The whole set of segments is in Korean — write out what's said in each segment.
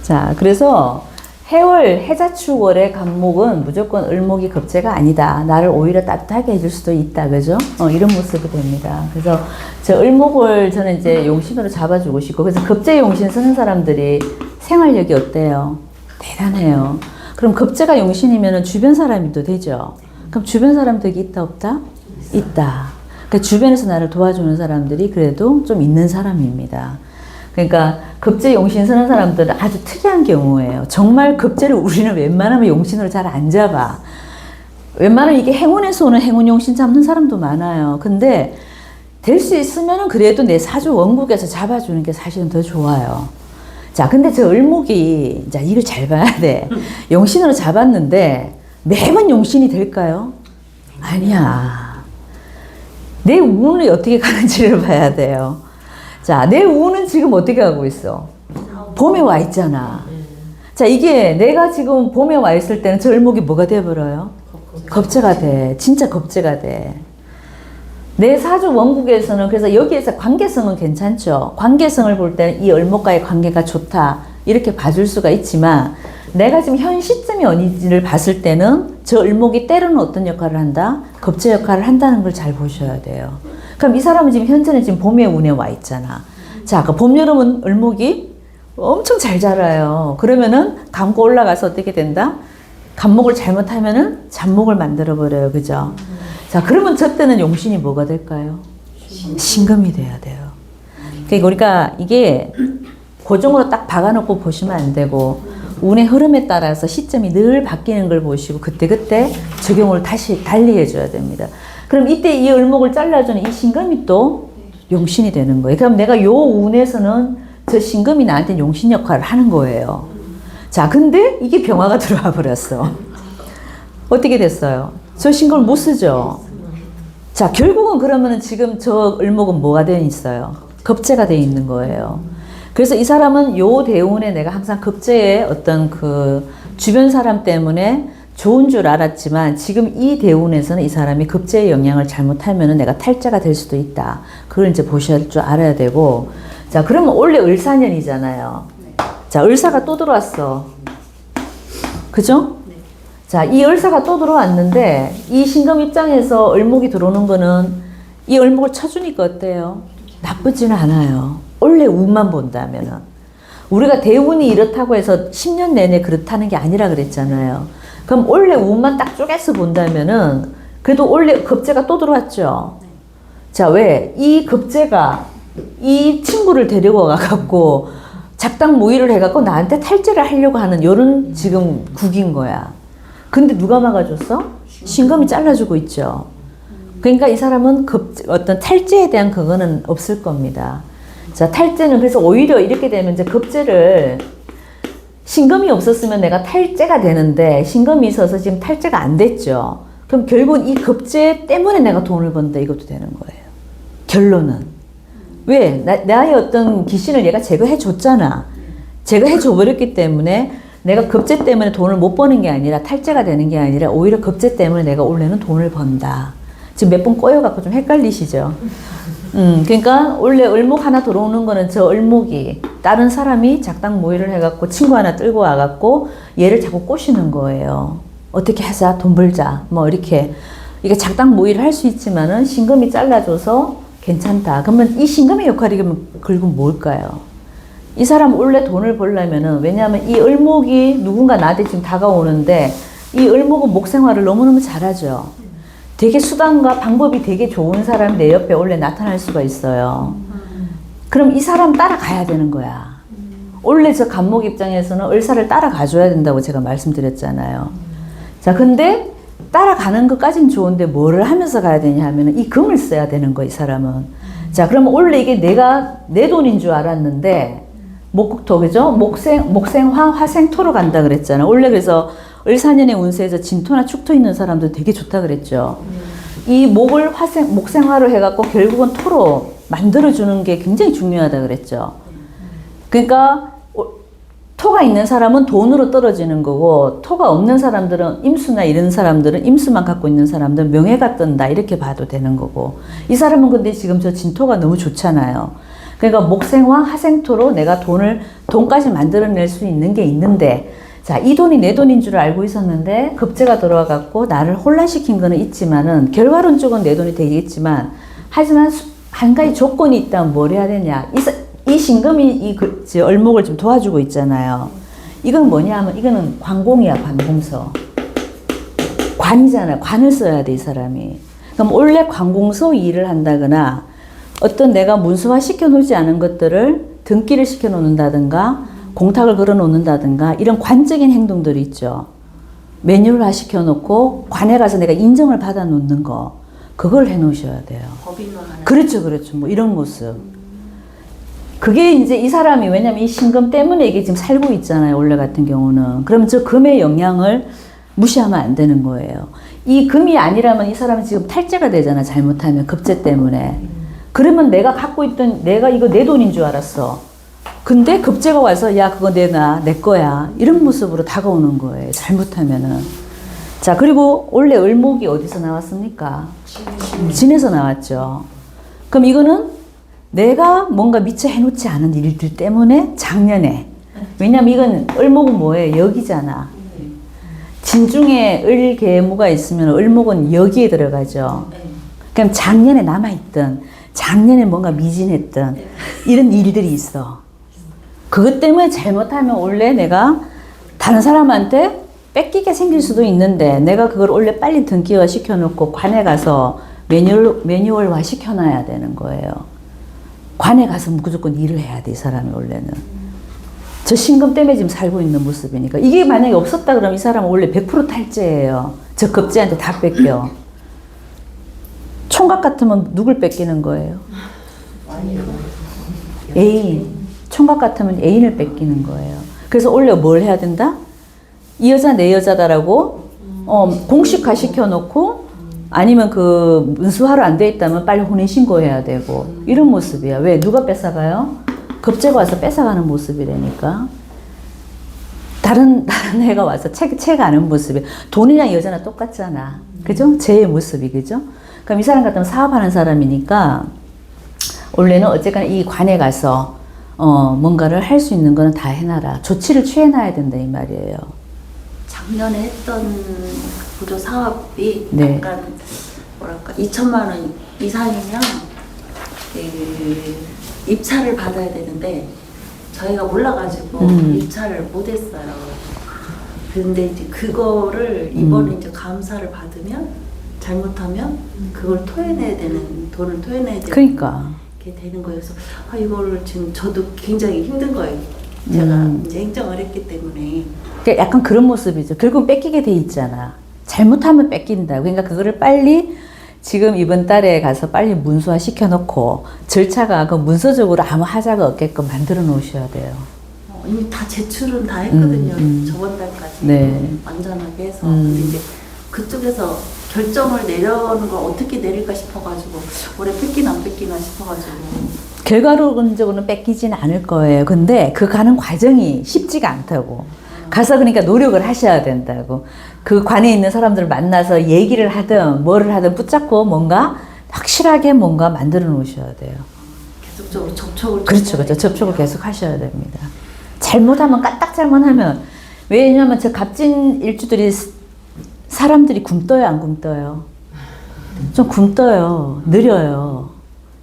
자, 그래서 해월, 해자축월의 간목은 무조건 을목이 겁재가 아니다. 나를 오히려 따뜻하게 해줄 수도 있다. 그죠? 이런 모습이 됩니다. 그래서 저 을목을 저는 이제 용신으로 잡아주고 싶고, 그래서 겁재 용신 쓰는 사람들이 생활력이 어때요? 대단해요. 그럼 겁재가 용신이면 주변 사람이 또 되죠? 그럼 주변 사람들이 있다, 없다? 있다. 그러니까 주변에서 나를 도와주는 사람들이 그래도 좀 있는 사람입니다. 그러니까 겁재 용신 쓰는 사람들은 아주 특이한 경우예요. 정말 겁재를 우리는 웬만하면 용신으로 잘 안 잡아. 웬만하면 이게 행운에서 오는 행운 용신 잡는 사람도 많아요. 근데 될 수 있으면 그래도 내 사주 원국에서 잡아주는 게 사실은 더 좋아요. 자, 근데 저 을목이, 자, 이걸 잘 봐야 돼. 용신으로 잡았는데 매번 용신이 될까요? 아니야. 내 운이 어떻게 가는지를 봐야 돼요. 자, 내 운은 지금 어떻게 하고 있어? 봄에 와 있잖아. 자, 이게 내가 지금 봄에 와 있을 때는 저 을목이 뭐가 돼버려요? 겁재가 돼. 진짜 겁재가 돼. 내 사주 원국에서는 그래서 여기에서 관계성은 괜찮죠. 관계성을 볼 때는 이 을목과의 관계가 좋다. 이렇게 봐줄 수가 있지만 내가 지금 현 시점이 어디지를 봤을 때는 저 을목이 때로는 어떤 역할을 한다? 겁재 역할을 한다는 걸 잘 보셔야 돼요. 그럼 이 사람은 지금 현재는 지금 봄의 운에 와 있잖아. 자, 그 봄, 여름은 을목이 엄청 잘 자라요. 그러면은 감고 올라가서 어떻게 된다? 간목을 잘못하면은 잡목을 만들어버려요. 그죠? 자, 그러면 저 때는 용신이 뭐가 될까요? 신금이 돼야 돼요. 그러니까 우리가 이게 고정으로 딱 박아놓고 보시면 안 되고 운의 흐름에 따라서 시점이 늘 바뀌는 걸 보시고 그때그때 적용을 다시 달리 해줘야 됩니다. 그럼 이때 이 을목을 잘라주는 이 신금이 또 용신이 되는 거예요. 그럼 내가 요 운에서는 저 신금이 나한테 용신 역할을 하는 거예요. 자, 근데 이게 병화가 들어와 버렸어. 어떻게 됐어요? 저 신금을 못 쓰죠? 자, 결국은 그러면은 지금 저 을목은 뭐가 되어 있어요? 겁재가 되어 있는 거예요. 그래서 이 사람은 요 대운에 내가 항상 겁재의 어떤 그 주변 사람 때문에 좋은 줄 알았지만 지금 이 대운에서는 이 사람이 겁재의 영향을 잘못하면 내가 탈자가 될 수도 있다. 그걸 이제 보셔야 줄 알아야 되고. 자, 그러면 원래 을사년이잖아요. 자, 을사가 또 들어왔어. 그죠? 자, 이 을사가 또 들어왔는데 이 신금 입장에서 을목이 들어오는 거는 이 을목을 쳐주니까 어때요? 나쁘지는 않아요. 원래 운만 본다면은. 우리가 대운이 이렇다고 해서 10년 내내 그렇다는 게 아니라 그랬잖아요. 그럼 원래 운만 딱 쪼개서 본다면은 그래도 원래 겁재가 또 들어왔죠. 자, 왜? 이 겁재가 이 친구를 데리고 가갖고 작당 모의를 해갖고 나한테 탈제를 하려고 하는 요런 지금 국인 거야. 근데 누가 막아줬어? 신금이 잘라주고 있죠. 그러니까 이 사람은 어떤 탈제에 대한 그거는 없을 겁니다. 자, 탈제는 그래서 오히려 이렇게 되면 이제 겁재를 신금이 없었으면 내가 탈제가 되는데 신금이 있어서 지금 탈제가 안 됐죠. 그럼 결국은 이 겁재 때문에 내가 돈을 번다 이것도 되는 거예요. 결론은. 왜? 나의 어떤 귀신을 얘가 제거해 줬잖아. 제거해 줘버렸기 때문에 내가 겁재 때문에 돈을 못 버는 게 아니라 탈제가 되는 게 아니라 오히려 겁재 때문에 내가 원래는 돈을 번다. 지금 몇 번 꼬여갖고 좀 헷갈리시죠? 그러니까 원래 을목 하나 들어오는 거는 저 을목이 다른 사람이 작당 모의를 해갖고 친구 하나 끌고 와갖고 얘를 자꾸 꼬시는 거예요. 어떻게 하자, 돈 벌자, 뭐 이렇게. 이게 작당 모의를 할 수 있지만은 신금이 잘라줘서 괜찮다. 그러면 이 신금의 역할이 결국 뭘까요? 이 사람 원래 돈을 벌려면은 왜냐하면 이 을목이 누군가 나한테 지금 다가오는데 이 을목은 목 생활을 너무너무 잘하죠. 되게 수단과 방법이 되게 좋은 사람이 내 옆에 원래 나타날 수가 있어요. 그럼 이 사람 따라가야 되는 거야. 원래 저 간목 입장에서는 을사를 따라가줘야 된다고 제가 말씀드렸잖아요. 자, 근데 따라가는 것까지는 좋은데 뭐를 하면서 가야 되냐 하면 이 금을 써야 되는 거, 이 사람은. 자, 그러면 원래 이게 내가 내 돈인 줄 알았는데 목국토, 그죠? 목생화, 화생토로 간다 그랬잖아. 원래 그래서 을사년의 운세에서 진토나 축토 있는 사람들 되게 좋다 그랬죠. 이 목을 목생화로 해갖고 결국은 토로 만들어주는 게 굉장히 중요하다 그랬죠. 그러니까 토가 있는 사람은 돈으로 떨어지는 거고 토가 없는 사람들은 임수나 이런 사람들은 임수만 갖고 있는 사람들은 명예가 뜬다 이렇게 봐도 되는 거고 이 사람은 근데 지금 저 진토가 너무 좋잖아요. 그러니까 목생화 하생토로 내가 돈까지 만들어낼 수 있는 게 있는데, 자, 이 돈이 내 돈인 줄 알고 있었는데 급제가 들어와 갖고 나를 혼란시킨 거는 있지만은 결과론적은 내 돈이 되겠지만, 하지만 한 가지 조건이 있다면 뭘 해야 되냐? 이 신금이 을목을 좀 도와주고 있잖아요. 이건 뭐냐 하면 이거는 관공이야, 관공서. 관이잖아요. 관을 써야 돼, 이 사람이. 그럼 원래 관공서 일을 한다거나 어떤 내가 문서화 시켜 놓지 않은 것들을 등기를 시켜 놓는다든가 공탁을 걸어 놓는다든가 이런 관적인 행동들이 있죠. 매뉴얼화 시켜 놓고 관에 가서 내가 인정을 받아 놓는 거, 그걸 해 놓으셔야 돼요. 법인화하는. 그렇죠, 그렇죠. 뭐 이런 모습. 그게 이제 이 사람이, 왜냐면 이 신금 때문에 이게 지금 살고 있잖아요, 원래 같은 경우는. 그러면 저 금의 영향을 무시하면 안 되는 거예요. 이 금이 아니라면 이 사람은 지금 탈제가 되잖아, 잘못하면. 급제 때문에. 그러면 내가 갖고 있던, 내가 이거 내 돈인 줄 알았어. 근데 급제가 와서, 야, 그거 내 거야. 이런 모습으로 다가오는 거예요, 잘못하면은. 자, 그리고 원래 을목이 어디서 나왔습니까? 진에서 나왔죠. 그럼 이거는 내가 뭔가 미처 해놓지 않은 일들 때문에 작년에, 왜냐면 이건 을목은 뭐예요? 역이잖아. 진중에 을계무가 있으면 을목은 여기에 들어가죠. 그럼 작년에 남아있던, 작년에 뭔가 미진했던 이런 일들이 있어. 그것 때문에 잘못하면 원래 내가 다른 사람한테 뺏기게 생길 수도 있는데, 내가 그걸 원래 빨리 등기화 시켜놓고 관에 가서 매뉴얼화 시켜놔야 되는 거예요. 관에 가서 무조건 일을 해야 돼, 이 사람이 원래는. 저 신금 때문에 지금 살고 있는 모습이니까. 이게 만약에 없었다 그러면 이 사람은 원래 100% 탈제예요. 저 급제한테 다 뺏겨. 총각 같으면 누굴 뺏기는 거예요? 애인. 총각 같으면 애인을 뺏기는 거예요. 그래서 원래 뭘 해야 된다? 이 여자 내 여자다라고 공식화 시켜놓고, 아니면 그 문수화로 안 돼 있다면 빨리 혼인신고해야 되고, 이런 모습이야. 왜? 누가 뺏어가요? 급제가 와서 뺏어가는 모습이라니까. 다른 애가 와서 채가는 모습이. 돈이랑 여자는 똑같잖아. 그죠? 제 모습이, 그죠? 그럼 이 사람 같으면 사업하는 사람이니까, 원래는 어쨌거나 이 관에 가서, 뭔가를 할 수 있는 거는 다 해놔라. 조치를 취해놔야 된다, 이 말이에요. 작년에 했던 구조 사업이 네. 약간, 뭐랄까, 2천만 원 이상이면, 입찰을 받아야 되는데 저희가 몰라가지고 입찰을 못했어요. 근데 이제 그거를 이번에 이제 감사를 받으면, 잘못하면 그걸 토해내야 되는, 돈을 토해내야 되는, 그러니까 게 되는 거예요. 그래서 이거를 지금 저도 굉장히 힘든 거예요. 제가 이제 행정을 했기 때문에. 그러니까 약간 그런 모습이죠. 결국 뺏기게 돼 있잖아. 잘못하면 뺏긴다. 그러니까 그거를 빨리 지금 이번 달에 가서 빨리 문서화 시켜놓고, 절차가 그 문서적으로 아무 하자가 없게끔 만들어 놓으셔야 돼요. 이미 다 제출은 다 했거든요. 저번 달까지. 네. 완전하게 해서. 근데 이제 그쪽에서 결정을 내려는 걸 어떻게 내릴까 싶어가지고, 올해 뺏기나 안 뺏기나 싶어가지고. 결과론적으로는 뺏기지는 않을 거예요. 근데 그 가는 과정이 쉽지가 않다고. 가서 그러니까 노력을 하셔야 된다고. 그 관에 있는 사람들을 만나서 얘기를 하든 뭐를 하든 붙잡고 뭔가 확실하게 뭔가 만들어 놓으셔야 돼요. 계속적으로 접촉을. 그렇죠, 그렇죠. 접촉을 계속 하셔야 됩니다. 잘못하면, 까딱 잘못하면, 왜냐면 저 갑진 일주들이 사람들이 굼떠요, 안 굼떠요? 좀 굼떠요. 느려요.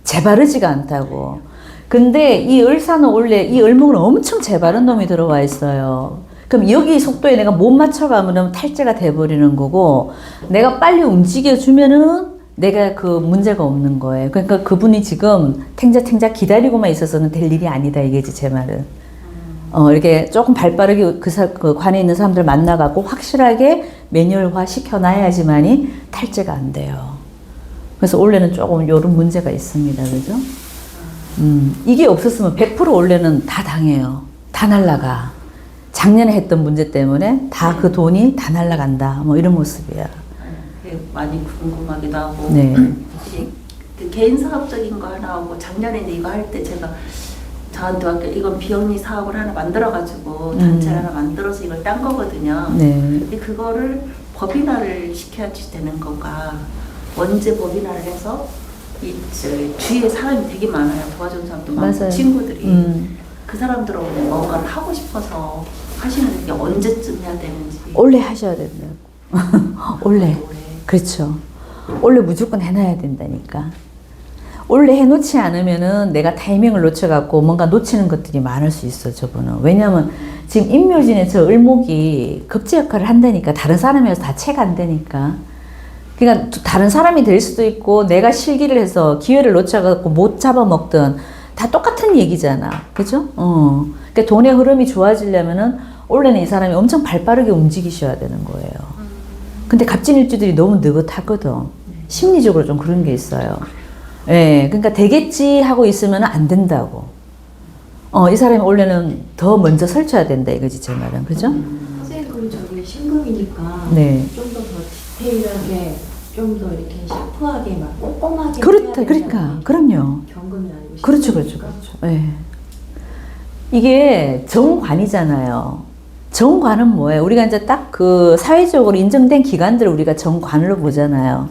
재바르지가 않다고. 근데 이 을사는 원래, 이 을목은 엄청 재바른 놈이 들어와 있어요. 그럼 여기 속도에 내가 못 맞춰가면 탈제가 돼버리는 거고, 내가 빨리 움직여주면은 내가 그 문제가 없는 거예요. 그러니까 그분이 지금 탱자탱자 기다리고만 있어서는 될 일이 아니다, 이게지, 제 말은. 이렇게 조금 발빠르게 그 관에 있는 사람들 만나갖고 확실하게 매뉴얼화 시켜놔야지만이 탈제가 안 돼요. 그래서 원래는 조금 요런 문제가 있습니다. 그죠? 이게 없었으면 100% 원래는 다 당해요. 다 날라가. 작년에 했던 문제 때문에 다 그 돈이 다 날라간다. 뭐 이런 모습이야. 많이 궁금하기도 하고. 네. 그 개인 사업적인 거 하나 하고, 작년에 이제 이거 할 때 제가 저한테 왔길래 이건 비영리 사업을 하나 만들어가지고 단체를 하나 만들어서 이걸 딴 거거든요. 네. 근데 그거를 법인화를 시켜야지 되는 건가, 원제 법인화를 해서 주위에 사람이 되게 많아요. 도와주는 사람도 많고 맞아요. 친구들이. 그 사람들하고 뭔가를 하고 싶어서 하시는 게 언제쯤 해야 되는지. 원래 하셔야 된다고. 원래. 그렇죠. 원래 무조건 해놔야 된다니까. 원래 해놓지 않으면은 내가 타이밍을 놓쳐갖고 뭔가 놓치는 것들이 많을 수 있어, 저분은. 왜냐면 지금 임묘진의 저 을목이 급제 역할을 한다니까. 다른 사람이어서 다 체가 안 되니까. 그러니까 다른 사람이 될 수도 있고 내가 실기를 해서 기회를 놓쳐갖고 못 잡아먹든 다 똑같은 얘기잖아. 그죠? 그러니까 돈의 흐름이 좋아지려면은 원래는 이 사람이 엄청 발빠르게 움직이셔야 되는 거예요. 근데 갑진일주들이 너무 느긋하거든. 심리적으로 좀 그런 게 있어요. 예, 그러니까 되겠지 하고 있으면 안 된다고. 이 사람이 원래는 더 먼저 설쳐야 된다 이거지, 제 말은. 그죠? 선생님, 그럼 저기 신금이니까 네. 좀 더 디테일하게, 좀 더 이렇게 샤프하게 막 꼼꼼하게 그렇다, 해야 그러니까. 되잖아요. 그럼요. 경금이 아니고 그렇죠, 그렇죠, 신금이니까. 그렇죠. 예. 이게 정관이잖아요. 정관은 뭐예요? 우리가 이제 딱 그 사회적으로 인정된 기관들을 우리가 정관으로 보잖아요.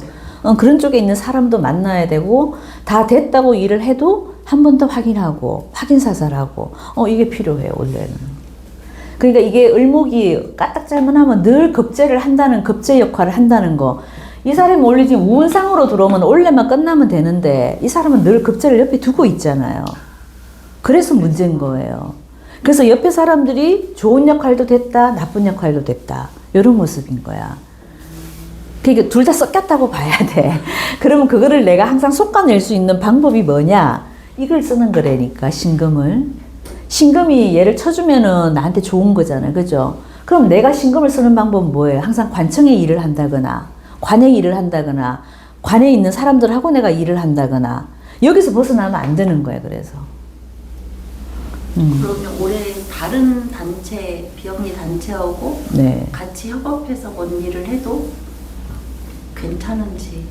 그런 쪽에 있는 사람도 만나야 되고, 다 됐다고 일을 해도 한 번 더 확인하고, 확인사살하고, 이게 필요해요, 원래는. 그러니까 이게 을목이 까딱 잘못하면 늘 급제를 한다는, 급제 역할을 한다는 거. 이 사람이 원래 지금 우운상으로 들어오면 원래만 끝나면 되는데, 이 사람은 늘 급제를 옆에 두고 있잖아요. 그래서 문제인 거예요. 그래서 옆에 사람들이 좋은 역할도 됐다, 나쁜 역할도 됐다. 이런 모습인 거야. 그러니까 둘 다 섞였다고 봐야 돼. 그러면 그거를 내가 항상 솎아낼 수 있는 방법이 뭐냐? 이걸 쓰는 거라니까, 신금을. 신금이 얘를 쳐주면은 나한테 좋은 거잖아. 그죠? 그럼 내가 신금을 쓰는 방법은 뭐예요? 항상 관청의 일을 한다거나, 관의 일을 한다거나, 관에 있는 사람들하고 내가 일을 한다거나, 여기서 벗어나면 안 되는 거야, 그래서. 그러면 올해 다른 단체, 비영리 단체하고 네. 같이 협업해서 뭔 일을 해도 괜찮은지.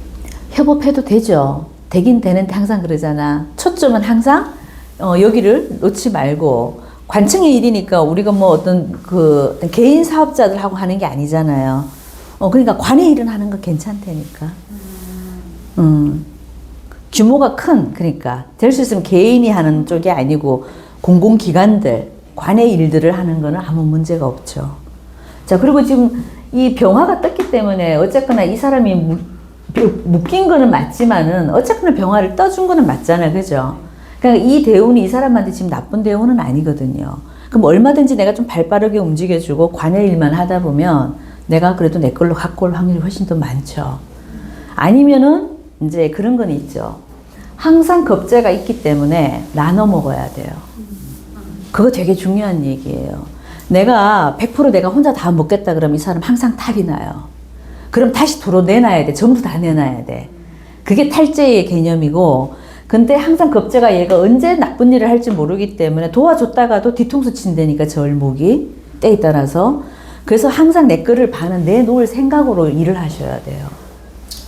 협업해도 되죠. 되긴 되는데 항상 그러잖아. 초점은 항상 여기를 놓지 말고, 관청의 일이니까 우리가 뭐 어떤 그 개인 사업자들하고 하는 게 아니잖아요. 그러니까 관의 일은 하는 거 괜찮다니까. 규모가 큰, 그러니까 될 수 있으면 개인이 하는 쪽이 아니고 공공기관들, 관의 일들을 하는 거는 아무 문제가 없죠. 자, 그리고 지금 이 병화가 떴기 때문에 어쨌거나 이 사람이 묶인 거는 맞지만은 어쨌거나 병화를 떠준 거는 맞잖아요. 그죠? 그러니까 이 대운이 이 사람한테 지금 나쁜 대운은 아니거든요. 그럼 얼마든지 내가 좀 발빠르게 움직여주고 관의 일만 하다 보면 내가 그래도 내 걸로 갖고 올 확률이 훨씬 더 많죠. 아니면은 이제 그런 건 있죠. 항상 겁재가 있기 때문에 나눠 먹어야 돼요. 그거 되게 중요한 얘기예요. 내가 100% 내가 혼자 다 먹겠다 그러면 이 사람 항상 탈이 나요. 그럼 다시 도로 내놔야 돼. 전부 다 내놔야 돼. 그게 탈제의 개념이고, 근데 항상 겁재가 얘가 언제 나쁜 일을 할지 모르기 때문에 도와줬다가도 뒤통수 친다니까, 저 을목이. 때에 따라서. 그래서 항상 내 거를 반은 내놓을 생각으로 일을 하셔야 돼요.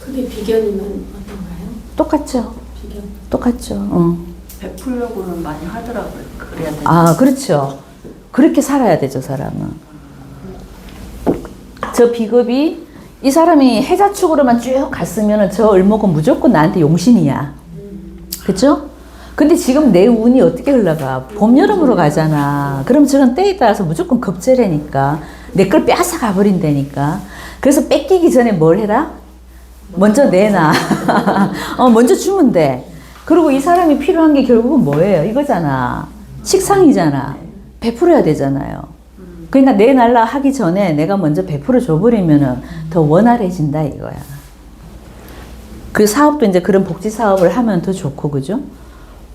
그게 비견이면 어떤가요? 똑같죠. 비견. 똑같죠. 베풀려고는 많이 하더라고요. 그래야 되는. 아, 그렇죠. 그렇게 살아야 되죠, 사람은. 저 비겁이, 이 사람이 해자축으로만 쭉 갔으면 저 을목은 무조건 나한테 용신이야. 그죠? 근데 지금 내 운이 어떻게 흘러가? 봄, 여름으로 가잖아. 그럼 저건 때에 따라서 무조건 급제라니까. 내 걸 빼앗아 가버린다니까. 그래서 뺏기기 전에 뭘 해라? 먼저 내놔. 먼저 주면 돼. 그리고 이 사람이 필요한 게 결국은 뭐예요? 이거잖아. 식상이잖아. 베풀어야 되잖아요. 그러니까 내날라 하기 전에 내가 먼저 베풀어 줘버리면은 더 원활해진다 이거야. 그 사업도 이제 그런 복지 사업을 하면 더 좋고, 그죠?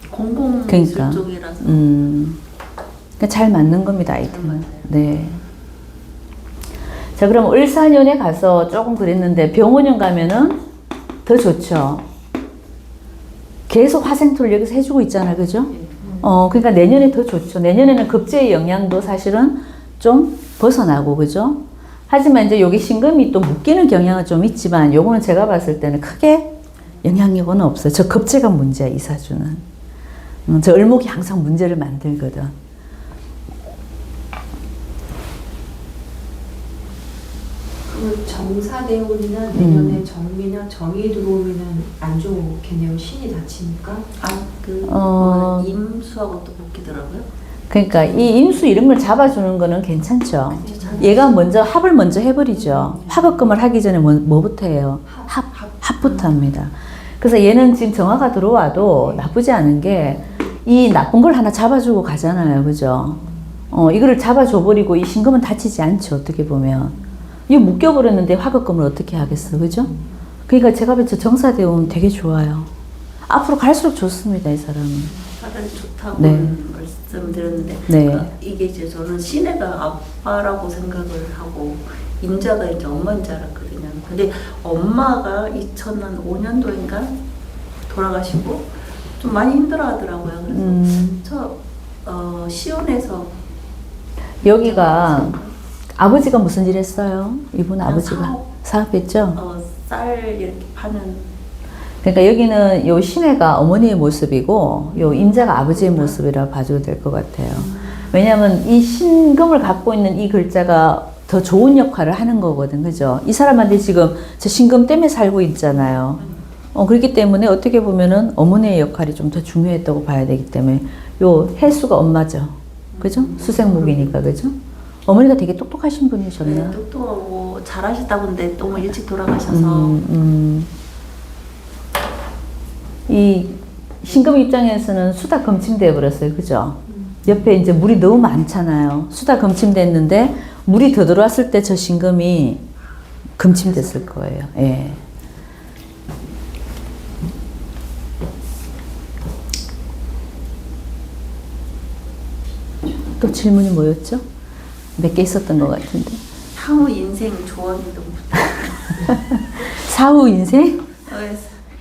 공공기술 그러니까. 쪽이라서. 그러니까 잘 맞는 겁니다, 아이템은. 네. 자, 그럼 을사년에 가서 조금 그랬는데 병원년 가면은 더 좋죠. 계속 화생토를 여기서 해주고 있잖아, 그죠? 그러니까 내년에 더 좋죠. 내년에는 급제의 영향도 사실은 좀 벗어나고, 그죠? 하지만 이제 여기 신금이 또 묶이는 경향은 좀 있지만, 요거는 제가 봤을 때는 크게 영향력은 없어요. 저 급제가 문제야, 이 사주는. 저 을목이 항상 문제를 만들거든. 그러면 정사대운이나 내년에 정미나 정이 들어오면은 안 좋겠네요. 신이 닫히니까. 임수하고 또 묶이더라고요. 그러니까 이 임수 이런 걸 잡아주는 거는 괜찮죠. 얘가 먼저 합을 먼저 해버리죠. 화급금을 하기 전에 뭐부터 해요? 합부터 합니다. 그래서 얘는 지금 정화가 들어와도 나쁘지 않은 게 이 나쁜 걸 하나 잡아주고 가잖아요. 그죠? 이거를 잡아줘버리고 이 신금은 다치지 않죠. 어떻게 보면. 이거 묶여버렸는데 화급금을 어떻게 하겠어. 그죠? 그러니까 제가 볼 때 정사대운 되게 좋아요. 앞으로 갈수록 좋습니다. 이 사람은. 차라리 좋다고 네. 말씀드렸는데 네. 이게 이제 저는 신혜가 아빠라고 생각을 하고 임자가 이제 엄마인 줄 알았거든요. 근데 엄마가 2005년도인가 돌아가시고 좀 많이 힘들어하더라고요. 그래서 시온에서 여기가 아버지가 무슨 일 했어요? 이분 아버지가 사업했죠? 쌀 이렇게 파는. 그러니까 여기는 요 신혜가 어머니의 모습이고 요 임자가 아버지의 모습이라 봐줘도 될 것 같아요. 왜냐하면 이 신금을 갖고 있는 이 글자가 더 좋은 역할을 하는 거거든, 그죠? 이 사람한테 지금 저 신금 때문에 살고 있잖아요. 그렇기 때문에 어떻게 보면은 어머니의 역할이 좀 더 중요했다고 봐야 되기 때문에 요 해수가 엄마죠, 그죠? 수생목이니까, 그죠? 어머니가 되게 똑똑하신 분이셨나? 네, 똑똑하고 잘하셨다고 근데 너무 일찍 돌아가셔서. 이 신금 입장에서는 수다 검침돼 버렸어요, 그죠? 옆에 이제 물이 너무 많잖아요. 수다 검침됐는데 물이 더 들어왔을 때 저 신금이 검침됐을 거예요. 예. 또 질문이 뭐였죠? 몇 개 있었던 것 같은데. 향후 인생 조언 좀 사후 인생?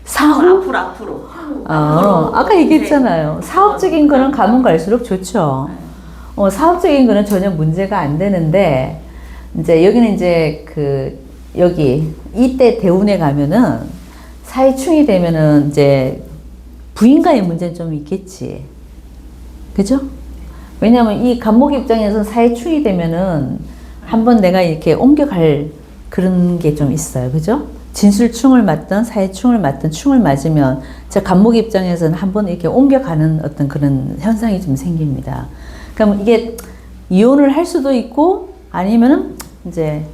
사후? 앞으로. 아까 얘기했잖아요. 사업적인 거는 가면 갈수록 좋죠. 사업적인 거는 전혀 문제가 안 되는데, 이제 여기는 이제 여기, 이때 대운에 가면은 사회충이 되면은 이제 부인과의 문제는 좀 있겠지. 그죠? 왜냐면 이 간목 입장에서는 사회충이 되면은 한번 내가 이렇게 옮겨갈 그런 게 좀 있어요. 그죠? 진술충을 맞든 사회충을 맞든 충을 맞으면 저 간목 입장에서는 한번 이렇게 옮겨가는 어떤 그런 현상이 좀 생깁니다. 그럼 이게 이혼을 할 수도 있고 아니면은 이제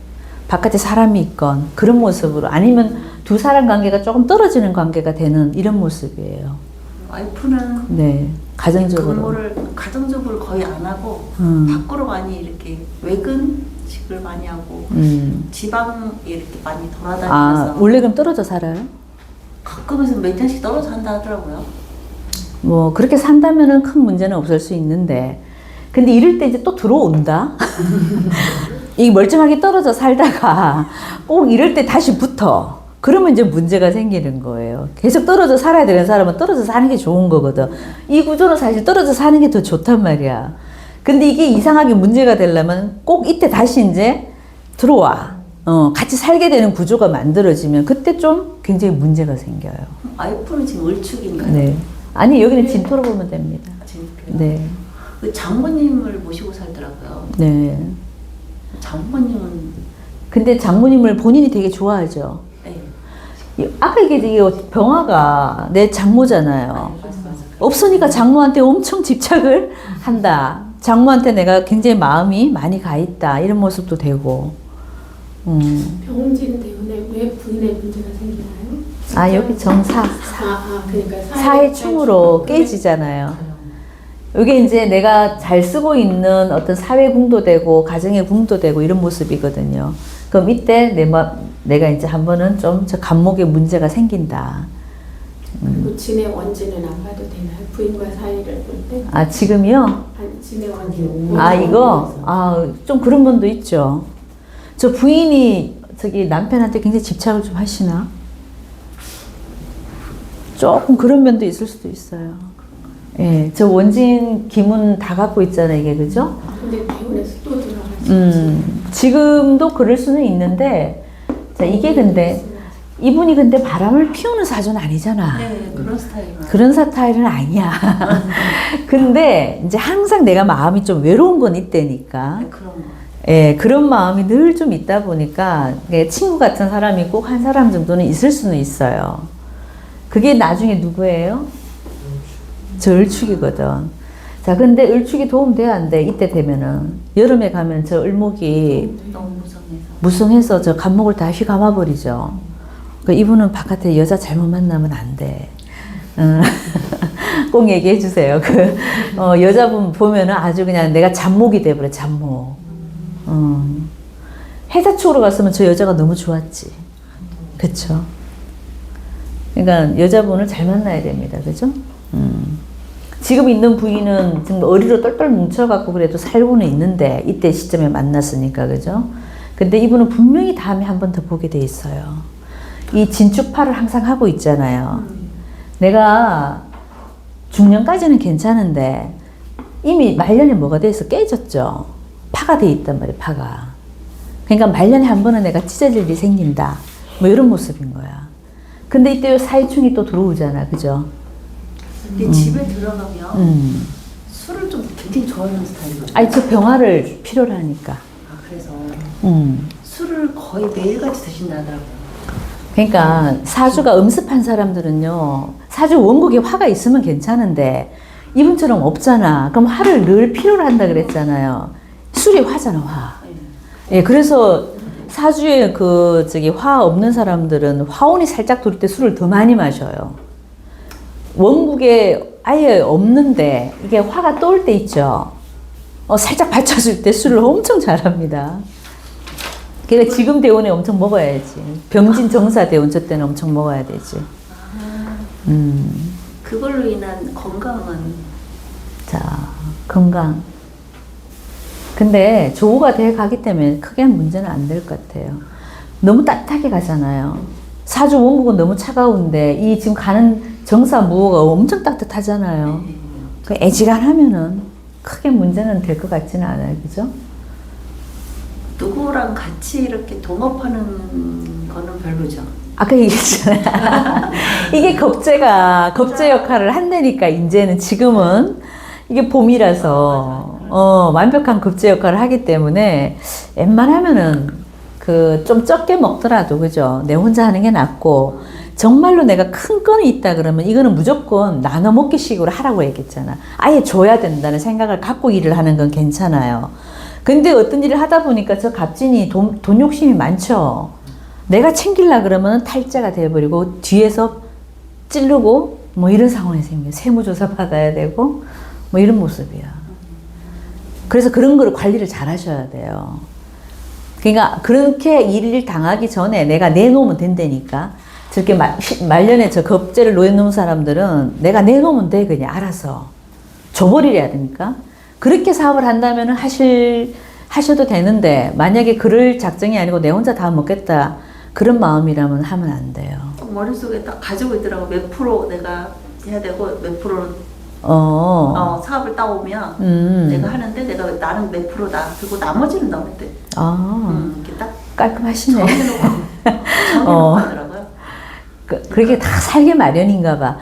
바깥에 사람이 있건 그런 모습으로 아니면 두 사람 관계가 조금 떨어지는 관계가 되는 이런 모습이에요. 와이프는 네, 가정적으로. 근무를 가정적으로 거의 안 하고 밖으로 많이 이렇게 외근식을 많이 하고 지방 이렇게 많이 돌아다니면서. 원래 그럼 떨어져 살아요? 가끔에서 몇 년씩 떨어져 산다 하더라고요. 뭐 그렇게 산다면은 큰 문제는 없을 수 있는데, 근데 이럴 때 이제 또 들어온다. 이 멀쩡하게 떨어져 살다가 꼭 이럴 때 다시 붙어. 그러면 이제 문제가 생기는 거예요. 계속 떨어져 살아야 되는 사람은 떨어져 사는 게 좋은 거거든. 이 구조는 사실 떨어져 사는 게 더 좋단 말이야. 근데 이게 이상하게 문제가 되려면 꼭 이때 다시 이제 들어와. 같이 살게 되는 구조가 만들어지면 그때 좀 굉장히 문제가 생겨요. 와이프는 지금 을축인가요? 네. 아니, 여기는 진토로 보면 됩니다. 진짜요? 네. 그 장모님을 모시고 살더라고요. 네. 장모님은. 근데 장모님을 본인이 되게 좋아하죠. 네. 아까 이게 병화가 내 장모잖아요. 없으니까 장모한테 엄청 집착을 한다. 장모한테 내가 굉장히 마음이 많이 가 있다. 이런 모습도 되고. 병진 때문에 왜 부인의 문제가 생기나요? 여기 정사. 그러니까 사회충으로 깨지잖아요. 이게 이제 내가 잘 쓰고 있는 어떤 사회궁도 되고 가정의 궁도 되고 이런 모습이거든요. 그럼 이때 내가 이제 한 번은 좀 저 간목에 문제가 생긴다. 그리고 진의 원진은 안 봐도 되나요? 부인과 사이를 볼 때? 지금이요? 아니, 진의 원진. 이거? 좀 그런 분도 있죠. 저 부인이 남편한테 굉장히 집착을 좀 하시나? 조금 그런 면도 있을 수도 있어요. 예, 저 원진 기문 다 갖고 있잖아요, 이게, 그죠? 근데 대운에서 또 들어가지. 지금도 그럴 수는 있는데, 자, 이게 근데, 이분이 근데 바람을 피우는 사주는 아니잖아. 네, 그런 스타일은 그런 스타일은 아니야. 근데 이제 항상 내가 마음이 좀 외로운 건 이때니까. 네, 그런 거. 예, 그런 마음이 늘 좀 있다 보니까 친구 같은 사람이 꼭 한 사람 정도는 있을 수는 있어요. 그게 나중에 누구예요? 저 을축이거든. 자, 근데 을축이 도움돼야 안 돼? 이때 되면은. 여름에 가면 저 을목이 너무 무성해서. 무성해서 저 간목을 다 휘감아버리죠. 그러니까 이분은 바깥에 여자 잘못 만나면 안 돼. 꼭 얘기해 주세요. 여자분 보면은 아주 그냥 내가 잡목이 돼버려, 잡목. 해자축으로 갔으면 저 여자가 너무 좋았지. 그쵸? 그러니까 여자분을 잘 만나야 됩니다. 그죠? 지금 있는 부인은 지금 어리로 똘똘 뭉쳐갖고 그래도 살고는 있는데, 이때 시점에 만났으니까, 그죠? 근데 이분은 분명히 다음에 한 번 더 보게 돼 있어요. 이 진축파를 항상 하고 있잖아요. 내가 중년까지는 괜찮은데, 이미 말년에 뭐가 돼 있어? 깨졌죠? 파가 돼 있단 말이에요, 파가. 그러니까 말년에 한 번은 내가 찢어질 일이 생긴다. 뭐 이런 모습인 거야. 근데 이때 사이충이 또 들어오잖아, 그죠? 근데 집에 들어가면 술을 좀 굉장히 좋아하는 스타일이거든요. 아니, 저 병화를 필요로 하니까. 아, 그래서 음. 술을 거의 매일같이 드신다 하더라고요. 그러니까 사주가 음습한 사람들은요, 사주 원국에 화가 있으면 괜찮은데 이분처럼 없잖아. 그럼 화를 늘 필요로 한다 그랬잖아요. 술이 화잖아, 화. 예, 그래서 사주에 화 없는 사람들은 화운이 살짝 돌 때 술을 더 많이 마셔요. 원국에 아예 없는데 이게 화가 떠올 때 있죠. 살짝 받쳐줄 때 술을 엄청 잘합니다. 그러니까 지금 대운에 엄청 먹어야지. 병진 정사 대운 저 때는 엄청 먹어야 되지. 그걸로 인한 건강은 자, 건강. 근데 조우가 돼 가기 때문에 크게 문제는 안 될 것 같아요. 너무 따뜻하게 가잖아요. 사주 원국은 너무 차가운데 이 지금 가는 정사 무호가 엄청 따뜻하잖아요. 그 애지간하면은 크게 문제는 될 것 같지는 않아요, 그죠? 누구랑 같이 이렇게 동업하는 거는 별로죠. 아까 얘기했잖아요. 이게 겁재 역할을 한다니까, 이제는 지금은. 이게 봄이라서, 완벽한 겁재 역할을 하기 때문에, 웬만하면은, 좀 적게 먹더라도, 그죠? 내 혼자 하는 게 낫고, 정말로 내가 큰 건이 있다 그러면, 이거는 무조건 나눠 먹기식으로 하라고 얘기했잖아. 아예 줘야 된다는 생각을 갖고 일을 하는 건 괜찮아요. 근데 어떤 일을 하다 보니까 저 갑진이 돈 욕심이 많죠. 내가 챙기려 그러면 탈자가 돼버리고 뒤에서 찌르고 뭐 이런 상황이 생겨요. 세무조사 받아야 되고 뭐 이런 모습이야. 그래서 그런 거를 관리를 잘 하셔야 돼요. 그러니까 그렇게 일을 당하기 전에 내가 내놓으면 된다니까. 저렇게 말년에 저 겁재를 놓여놓은 사람들은 내가 내놓으면 돼, 그냥 알아서. 줘버리려야 되니까. 그렇게 사업을 한다면 하셔도 되는데, 만약에 그럴 작정이 아니고 내 혼자 다 먹겠다. 그런 마음이라면 하면 안 돼요. 머릿속에 딱 가지고 있더라고. 몇 프로 내가 해야 되고, 몇 프로는 사업을 따오면 내가 하는데 나는 몇 프로다. 그리고 나머지는 넣을 때. 이렇게 딱 깔끔하시네. 정해놓고 하더라고요. 그렇게 다 살게 마련인가 봐.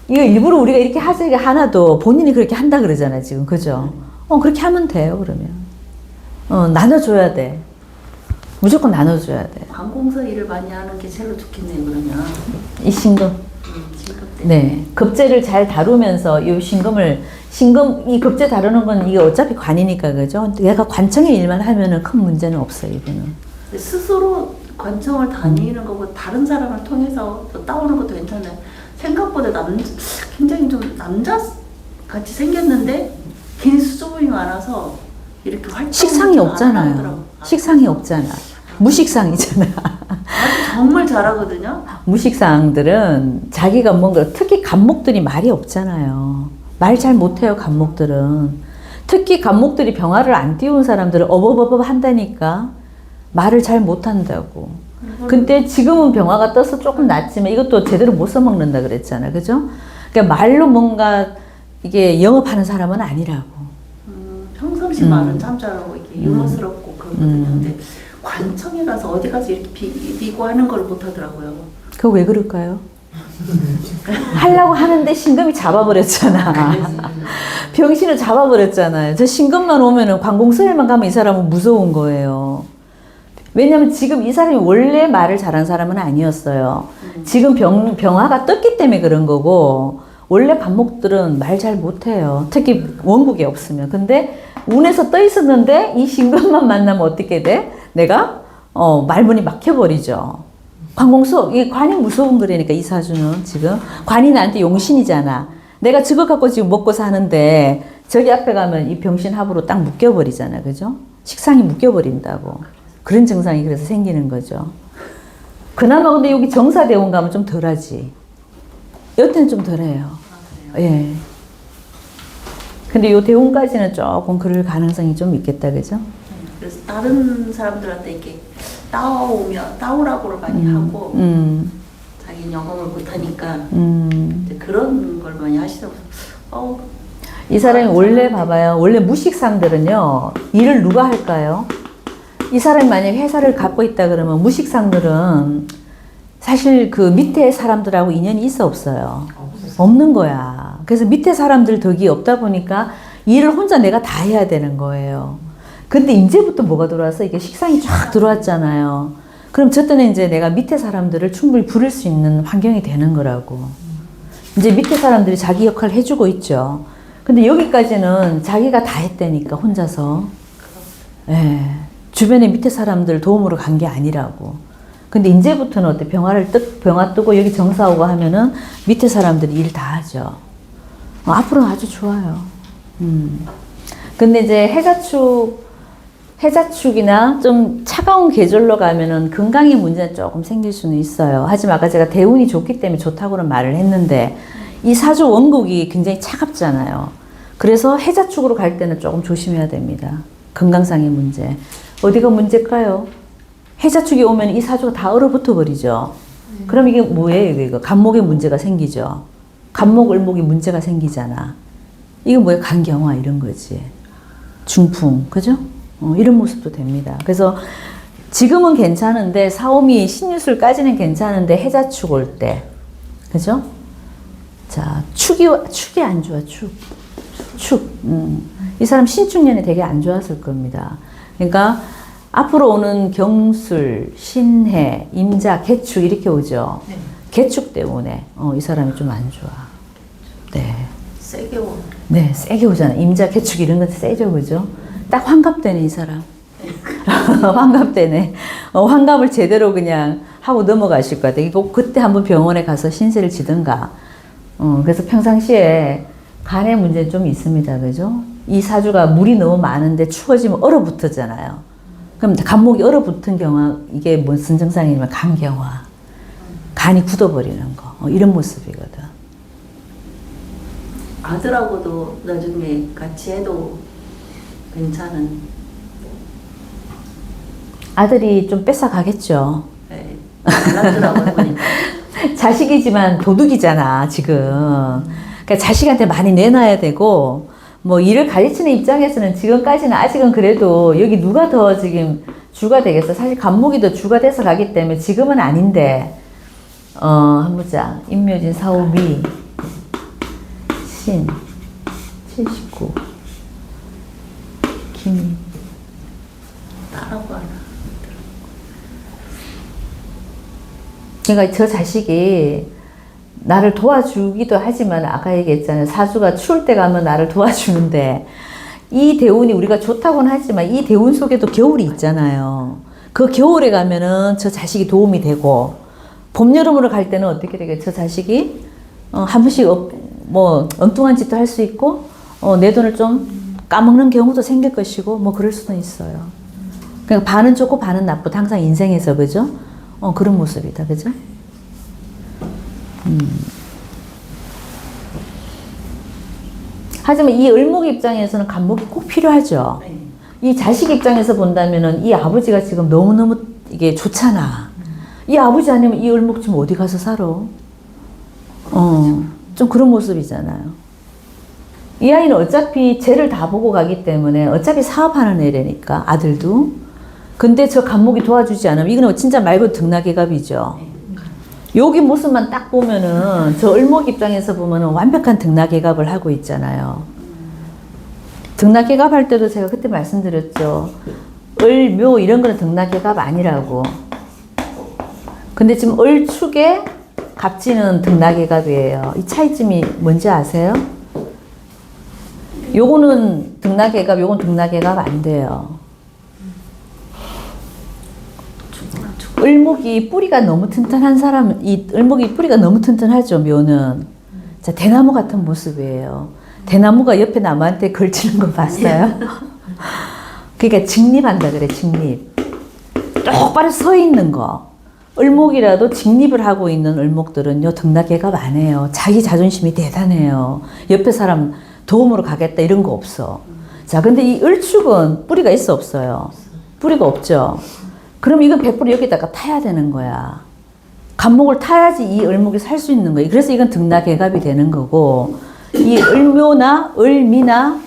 이거 일부러 우리가 이렇게 하지 하나도 본인이 그렇게 한다 그러잖아, 지금. 그죠? 그렇게 하면 돼요, 그러면. 나눠줘야 돼. 무조건 나눠줘야 돼. 관공서 일을 많이 하는 게 제일 좋겠네요, 그러면. 이 신금. 신금 때. 네. 급제를 잘 다루면서 이 이 급제 다루는 건 이게 어차피 관이니까, 그죠? 얘가 관청의 일만 하면은 큰 문제는 없어요, 이거는. 스스로 관청을 다니는 거고 다른 사람을 통해서 또 따오는 것도 괜찮아요. 생각보다 굉장히 좀 남자 같이 생겼는데 괜히 수줍음이 많아서 이렇게 활동 식상이 없잖아요. 식상이 없잖아. 무식상이잖아. 정말 잘하거든요. 무식상들은 자기가 뭔가, 특히 간목들이 말이 없잖아요. 말 잘 못해요, 간목들은. 특히 간목들이 병화를 안 띄운 사람들은 어버버버 한다니까. 말을 잘 못한다고. 근데 지금은 병화가 떠서 조금 낫지만 이것도 제대로 못 써먹는다 그랬잖아, 그죠? 그러니까 말로 뭔가 이게 영업하는 사람은 아니라고. 평상시 말은 참 잘하고 이렇게 유머스럽고 그러거든요. 근데 관청에 가서 어디 가서 이렇게 비고 하는 걸 못 하더라고요. 그거 왜 그럴까요? 하려고 하는데 신금이 잡아버렸잖아. 병신을 잡아버렸잖아요. 저 신금만 오면은 관공서열만 가면 이 사람은 무서운 거예요. 왜냐면 지금 이 사람이 원래 말을 잘한 사람은 아니었어요. 지금 병화가 떴기 때문에 그런 거고, 원래 간목들은 말 잘 못해요. 특히 원국이 없으면. 근데 운에서 떠 있었는데 이 신금만 만나면 어떻게 돼? 내가 말문이 막혀버리죠. 관공서, 이 관이 무서운 거라니까, 이 사주는 지금. 관이 나한테 용신이잖아. 내가 저거 갖고 지금 먹고 사는데 저기 앞에 가면 이 병신 합으로 딱 묶여버리잖아. 그죠? 식상이 묶여버린다고. 그런 증상이 그래서 생기는 거죠. 그나마 근데 여기 정사대원 가면 좀 덜하지. 여태는 좀 덜해요. 예. 근데 요 대운까지는 조금 그럴 가능성이 좀 있겠다. 그죠? 그래서 다른 사람들한테 이렇게 따오라고를 많이 하고 자기 영업을 못하니까 이제 그런 걸 많이 하시다고. 이 사람이 원래 봐봐요. 원래 무식상들은요, 일을 누가 할까요? 이 사람이 만약에 회사를 갖고 있다 그러면 무식상들은 사실 그 밑에 사람들하고 인연이 있어 없어요? 없는 거야. 그래서 밑에 사람들 덕이 없다 보니까 일을 혼자 내가 다 해야 되는 거예요. 근데 이제부터 뭐가 들어와서 이게 식상이 쫙 들어왔잖아요. 그럼 저 때는 이제 내가 밑에 사람들을 충분히 부릴 수 있는 환경이 되는 거라고. 이제 밑에 사람들이 자기 역할을 해주고 있죠. 근데 여기까지는 자기가 다 했다니까, 혼자서. 예. 주변에 밑에 사람들 도움으로 간 게 아니라고. 근데 이제부터는 어때? 병화 뜨고 여기 정사 오고 하면은 밑에 사람들이 일 다 하죠. 앞으로는 아주 좋아요. 근데 이제 해자축이나 좀 차가운 계절로 가면은 건강에 문제가 조금 생길 수는 있어요. 하지만 아까 제가 대운이 좋기 때문에 좋다고는 말을 했는데, 이 사주 원국이 굉장히 차갑잖아요. 그래서 해자축으로 갈 때는 조금 조심해야 됩니다. 건강상의 문제. 어디가 문제일까요? 해자축이 오면 이 사주가 다 얼어붙어 버리죠. 그럼 이게 뭐예요? 이거 간목에 문제가 생기죠. 간목, 을목에 문제가 생기잖아. 이거 뭐야? 간경화 이런 거지. 중풍, 그죠? 이런 모습도 됩니다. 그래서 지금은 괜찮은데, 사오미 신유술까지는 괜찮은데 해자축 올 때, 그죠? 자, 축이 안 좋아. 축. 이 사람 신축년에 되게 안 좋았을 겁니다. 그러니까 앞으로 오는 경술, 신해, 임자, 개축 이렇게 오죠. 네. 개축 때문에 이 사람이 좀 안 좋아. 네. 세게 오는. 네, 세게 오잖아. 임자, 개축 이런 건 세죠, 그죠? 딱 환갑되네, 이 사람. 환갑되네. 환갑을 제대로 그냥 하고 넘어가실 것 같아요. 꼭 그때 한번 병원에 가서 신세를 지든가. 그래서 평상시에 간의 문제는 좀 있습니다, 그죠? 이 사주가 물이 너무 많은데 추워지면 얼어붙었잖아요. 그럼 간목이 얼어붙은 경화, 이게 무슨 증상이냐면 간경화. 간이 굳어버리는 거. 이런 모습이거든. 아들하고도 나중에 같이 해도 괜찮은. 아들이 좀 뺏어가겠죠. 네, 잘났더라고요, 보니까. 자식이지만 도둑이잖아, 지금. 그러니까 자식한테 많이 내놔야 되고, 뭐 일을 가르치는 입장에서는 지금까지는 아직은 그래도 여기 누가 더 지금 주가 되겠어? 사실 간목이 더 주가 돼서 가기 때문에 지금은 아닌데, 한 보자. 임묘진, 사오미, 신, 79, 김이. 나라고 하나. 그러니까 저 자식이 나를 도와주기도 하지만 아까 얘기했잖아요. 사주가 추울 때 가면 나를 도와주는데 이 대운이 우리가 좋다고는 하지만 이 대운 속에도 겨울이 있잖아요. 그 겨울에 가면은 저 자식이 도움이 되고 봄, 여름으로 갈 때는 어떻게 되겠죠? 저 자식이 한 번씩 뭐 엉뚱한 짓도 할 수 있고 내 돈을 좀 까먹는 경우도 생길 것이고 뭐 그럴 수도 있어요. 그러니까 반은 좋고 반은 나쁘다. 항상 인생에서 그죠? 그런 모습이다. 그죠? 하지만 이 을목 입장에서는 간목이 꼭 필요하죠. 네. 이 자식 입장에서 본다면은 이 아버지가 지금 너무너무 이게 좋잖아. 이 아버지 아니면 이 을목 지금 어디 가서 살아? 좀 그런 모습이잖아요. 이 아이는 어차피 쟤를 다 보고 가기 때문에 어차피 사업하는 애라니까, 아들도. 근데 저 간목이 도와주지 않으면 이거는 진짜 말 그대로 등락의갑이죠. 여기 모습만 딱 보면은 저 을목 입장에서 보면은 완벽한 등락개갑을 하고 있잖아요. 등락개갑 할 때도 제가 그때 말씀드렸죠. 을, 묘 이런 거는 등락개갑 아니라고. 근데 지금 을축에 갑진은 등락개갑이에요. 이 차이점이 뭔지 아세요? 요거는 등락개갑, 요건 등락개갑 안 돼요. 을목이 뿌리가 너무 튼튼한 사람, 이 을목이 뿌리가 너무 튼튼하죠, 묘는. 자, 대나무 같은 모습이에요. 대나무가 옆에 나무한테 걸치는 거 봤어요? 그러니까 직립한다 그래, 직립. 똑바로 서 있는 거. 을목이라도 직립을 하고 있는 을목들은요, 등락개갑 안 해요. 자기 자존심이 대단해요. 옆에 사람 도움으로 가겠다 이런 거 없어. 자, 근데 이 을축은 뿌리가 있어, 없어요? 뿌리가 없죠. 그럼 이건 100% 여기다가 타야 되는 거야. 간목을 타야지 이 을목이 살 수 있는 거예요. 그래서 이건 등락개갑이 되는 거고, 이 을묘나 을미나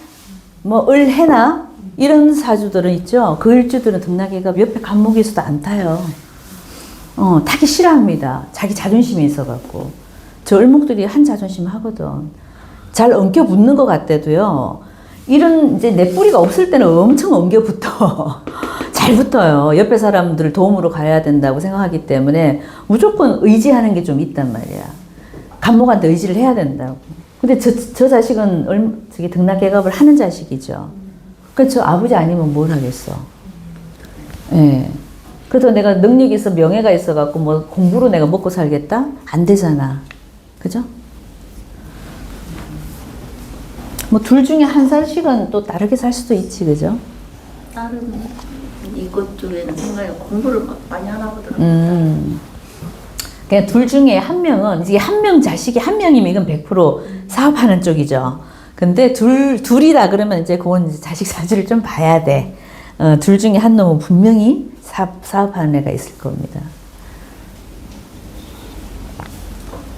뭐 을해나 이런 사주들은 있죠. 그 일주들은 등락개갑 옆에 간목이 있어도 안 타요. 타기 싫어합니다. 자기 자존심이 있어갖고. 저 을목들이 한 자존심 하거든. 잘 엉겨 붙는 것 같대도요. 이런 이제 내 뿌리가 없을 때는 엄청 엉겨 붙어. 잘 붙어요. 옆에 사람들을 도움으로 가야 된다고 생각하기 때문에 무조건 의지하는 게 좀 있단 말이야. 간목한테 의지를 해야 된다고. 근데 저 자식은 저기 등락개갑을 하는 자식이죠. 그래서 저 아버지 아니면 뭘 하겠어. 예. 네. 그래도 내가 능력이 있어, 명예가 있어갖고 뭐 공부로 내가 먹고 살겠다? 안 되잖아. 그죠? 뭐 둘 중에 한 살씩은 또 다르게 살 수도 있지, 그죠? 다른 이것 쪽에는 생각이 공부를 많이 하나 보더라고요. 그냥 둘 중에 한 명은, 이게 한 명 자식이 한 명이면 이건 100% 사업하는 쪽이죠. 근데 둘이다 그러면 이제 그건 이제 자식 사주를 좀 봐야 돼. 둘 중에 한 놈은 분명히 사업하는 애가 있을 겁니다.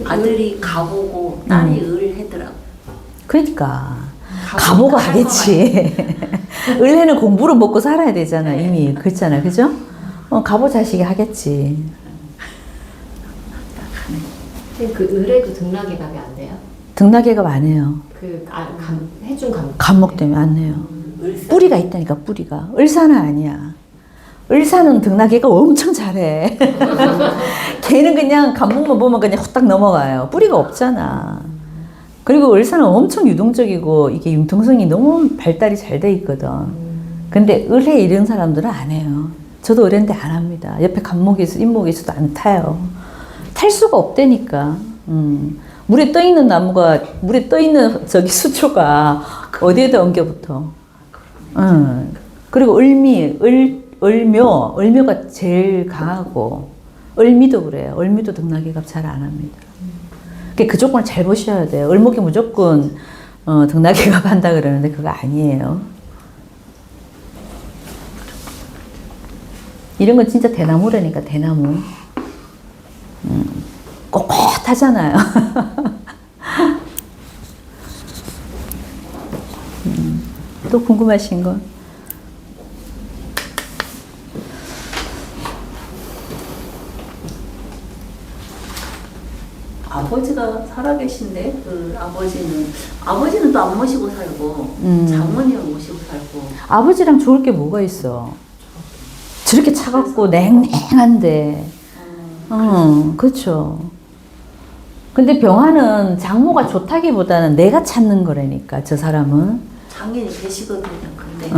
아들이 가보고 딸이 을 해더라고. 그러니까 가보고 하겠지. 을해는 공부로 먹고 살아야 되잖아. 이미 그렇잖아, 그죠? 가보 자식이 하겠지. 그 을에도 등락개갑이 안 돼요? 등락개갑 안 해요. 해준 간목. 간목 때문에 안 해요. 뿌리가 있다니까, 뿌리가. 을사는 아니야. 을사는 등락개갑 엄청 잘해. 걔는 그냥 간목만 보면 그냥 후딱 넘어가요. 뿌리가 없잖아. 그리고 을사는 엄청 유동적이고 이게 융통성이 너무 발달이 잘 돼 있거든. 근데 을해 이런 사람들은 안 해요. 저도 을해인데 안 합니다. 옆에 간목이 있어, 인목이 있어도 안 타요. 탈 수가 없다니까. 물에 떠 있는 나무가, 물에 떠 있는 저기 수초가 어디에도 엉겨 붙어. 그리고 을묘가 제일 강하고, 을미도 그래요. 을미도 등락개갑 잘 안 합니다. 그 조건을 잘 보셔야 돼요. 을목이 무조건 등락개갑 한다 그러는데 그거 아니에요. 이런 건 진짜 대나무라니까, 대나무. 꼿꼿하잖아요. 또 궁금하신 거? 아버지가 살아계신데 그 아버지는 또 안 모시고 살고 장모님은 모시고 살고. 아버지랑 좋을 게 뭐가 있어? 저렇게 차갑고 냉랭한데. 그렇죠. 근데 병화는 장모가 좋다기보다는 내가 찾는 거라니까, 저 사람은. 장인이 계시거든요. 근데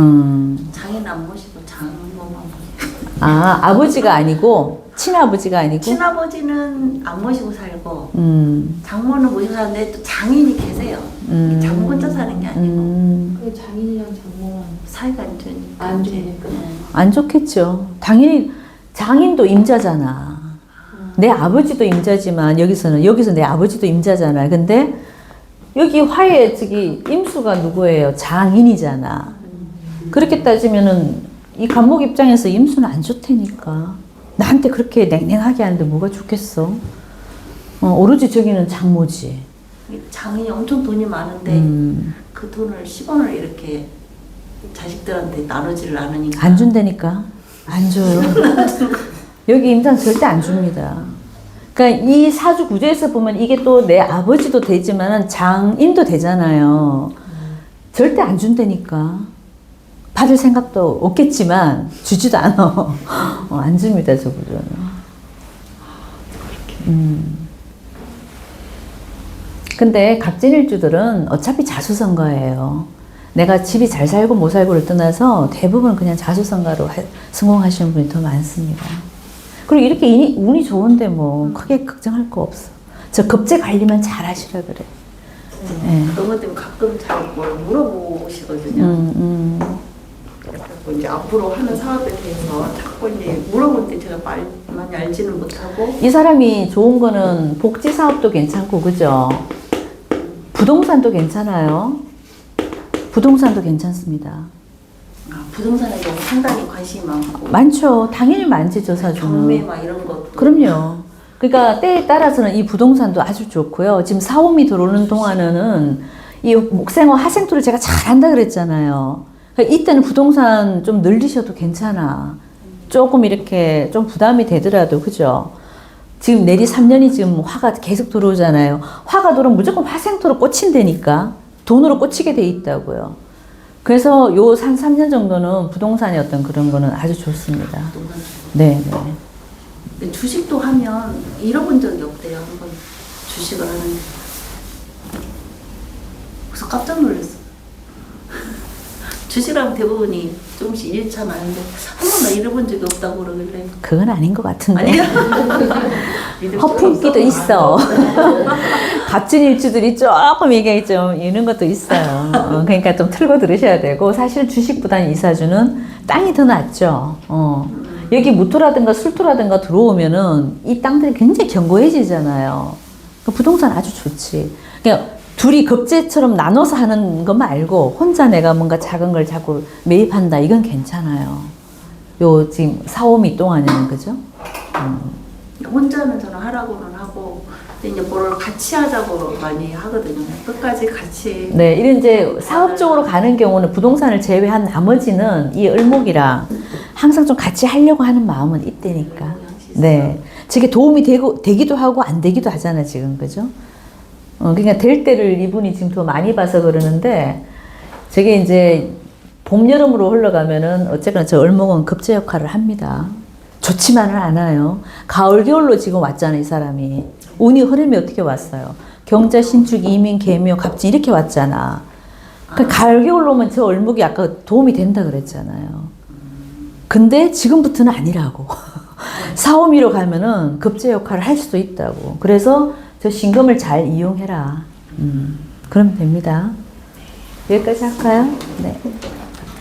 장인 안 모시고 장모만 모시고. 아, 아버지가 아니고, 친아버지가 아니고? 친아버지는 안 모시고 살고 장모는 모시고 사는데 또 장인이 계세요. 장모 혼자 사는 게 아니고. 그 장인이랑 장모랑 사이가 안 좋으니까. 안 좋으니까. 안 좋겠죠. 당연히 장인도 임자잖아. 내 아버지도 임자지만 여기서 내 아버지도 임자잖아. 근데 여기 화에 저기 임수가 누구예요? 장인이잖아. 그렇게 따지면은 이 간목 입장에서 임수는 안 좋다니까. 나한테 그렇게 냉랭하게 하는데 뭐가 좋겠어? 오로지 저기는 장모지. 장인이 엄청 돈이 많은데 그 돈을 10원을 이렇게 자식들한테 나누지를 않으니까. 안 준다니까. 안 줘요. 여기 임자는 절대 안 줍니다. 그러니까 이 사주 구조에서 보면 이게 또 내 아버지도 되지만 장인도 되잖아요. 절대 안 준다니까. 받을 생각도 없겠지만 주지도 않아. 안 줍니다, 저 구조는. 근데 갑진일주들은 어차피 자수성가예요. 내가 집이 잘 살고 못 살고를 떠나서 대부분 그냥 자수성가로 성공하시는 분이 더 많습니다. 그리고 이렇게 운이 좋은데 뭐 크게 걱정할 거 없어. 저 급제 관리만 잘 하시라 그래. 네. 그런 것 때문에 가끔 잘 물어보시거든요. 그래서 이제 앞으로 하는 사업에 대해서 자꾸 이제 물어볼 때 제가 많이 알지는 못하고. 이 사람이 좋은 거는 복지 사업도 괜찮고, 그죠? 부동산도 괜찮아요. 부동산도 괜찮습니다. 부동산에 대해서 상당히 관심이 많고. 많죠. 당연히 많지, 저 사주는. 경매 막 이런 것도. 그럼요. 그러니까 때에 따라서는 이 부동산도 아주 좋고요. 지금 사홈이 들어오는 동안에는 이 목생어 하생토를 제가 잘한다 그랬잖아요. 그러니까 이때는 부동산 좀 늘리셔도 괜찮아. 조금 이렇게 좀 부담이 되더라도, 그죠? 지금 내리 3년이 지금 화가 계속 들어오잖아요. 화가 들어오면 무조건 화생토로 꽂힌다니까. 돈으로 꽂히게 돼 있다고요. 그래서 요 한 3년 정도는 부동산의 어떤 그런 거는 아주 좋습니다. 네, 네. 근데 주식도 하면 잃어본 적이 없대요. 한번 주식을 하는데. 그래서 깜짝 놀랐어요. 주식하면 대부분이 조금씩 잃잖아. 근데 한 번도 잃어본 적이 없다고 그러길래. 그건 아닌 것 같은데. 아니야. 허풍기도 있어. 갑진일주들이 조금 이게 좀 이런 것도 있어요. 그러니까 좀 틀고 들으셔야 되고, 사실 주식보다는 이 사주는 땅이 더 낫죠. 여기 무토라든가 술토라든가 들어오면은 이 땅들이 굉장히 견고해지잖아요. 그러니까 부동산 아주 좋지. 그러니까 둘이 급제처럼 나눠서 하는 거 말고 혼자 내가 뭔가 작은 걸 자꾸 매입한다, 이건 괜찮아요. 요 지금 사오미 동안에는, 그죠? 혼자는 저는 하라고는 하고, 근데 이제 뭘 같이 하자고 많이 하거든요. 끝까지 같이. 네, 이런 이제 사업적으로 가는 경우는 부동산을 제외한 나머지는 이 을목이랑 항상 좀 같이 하려고 하는 마음은 있다니까. 네. 저게 도움이 되기도 하고 안 되기도 하잖아, 지금. 그죠? 그러니까 될 때를 이분이 지금 더 많이 봐서 그러는데, 저게 이제 봄, 여름으로 흘러가면은 어쨌거나 저 을목은 급제 역할을 합니다. 좋지만은 않아요. 가을, 겨울로 지금 왔잖아요, 이 사람이. 운이 흐름이 어떻게 왔어요? 경자, 신축, 이민, 계묘, 갑진 이렇게 왔잖아. 그러니까 가을, 겨울로 오면 저 을목이 아까 도움이 된다 그랬잖아요. 근데 지금부터는 아니라고. 사오미로 가면은 급제 역할을 할 수도 있다고. 그래서 저 신금을 잘 이용해라. 그러면 됩니다. 여기까지 할까요? 네.